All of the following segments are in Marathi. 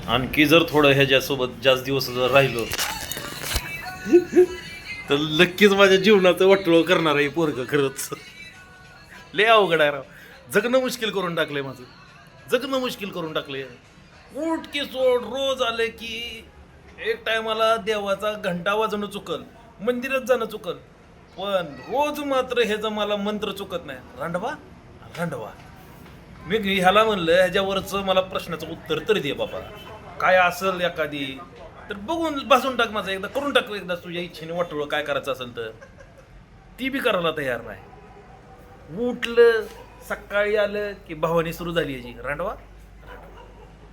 आणखी जर थोडं ह्याच्यासोबत जास्त दिवस जर राहिलो तर नक्कीच माझ्या जीवनाचं वाटोळं करणार आहे पोरग. खरंच लय अवघड आहे राव. जगणं मुश्किल करून टाकलंय माझं. जगणं मुश्किल करून टाकलंय. उठ की सोड रोज आले की एक टायमाला देवाचा घंटा वाजवणं चुकल, मंदिरात जाणं चुकल, पण रोज मात्र ह्याचा मला मंत्र चुकत नाही. रांडवा रांडवा. मी ह्याला म्हणलं ह्याच्यावरचं मला प्रश्नाचं उत्तर तरी दे बाबा. काय असेल एखादी तर बघून बसून टाक. माझं एकदा करून टाक. एकदा तुझ्या इच्छेने वाटोळं काय करायचं असेल तर ती बी करायला तयार नाही. उठलं सकाळी आलं की भावानी सुरू झाली याची रांडवा.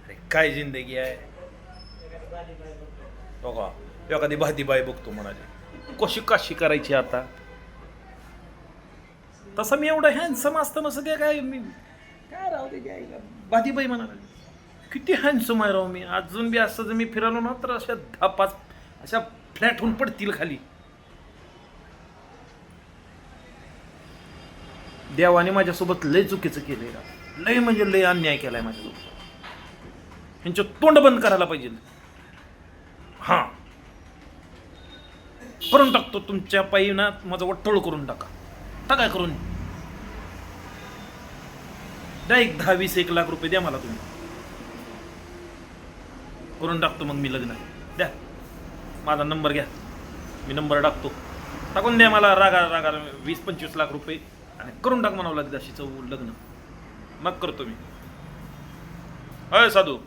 अरे काय जिंदगी आहे. बघा एखादी भातीबाई बघतो म्हणाली कशी काशी करायची आता. तसं मी एवढं हँडसम असतं नसं ते काय मी काय राहू दे. भातीबाई म्हणाला किती हँडसम आहे राव मी. अजून बी असं जर मी फिरालो ना तर अशा 10-5 अशा फ्लॅट होऊन पडतील खाली. देवाने माझ्यासोबत लय चुकीचं केलंय. लय म्हणजे लय अन्याय केलाय माझ्यासोबत. ह्यांचं तोंड बंद करायला पाहिजे. हां करून टाकतो तुमच्या पायी ना माझं वट्टोळ करून टाका करून द्या. एक 10-20-1 लाख रुपये द्या मला तुम्ही. करून टाकतो मग मी लग्न. द्या माझा नंबर घ्या. मी नंबर टाकून द्या मला रागा 20-25 लाख रुपये आणि करून टाक म्हणावं लागेल अशीचं लग्न. मग करतो मी. अय साधू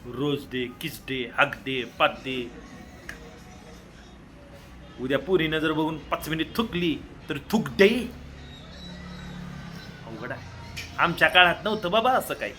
रोज दे किस दे हक दे पात दे. उद्या पुरीनं जर बघून 5 मिनिट थुकली तर थुक दे. अवघड आहे. आमच्या काळात नव्हतं बाबा असं काही.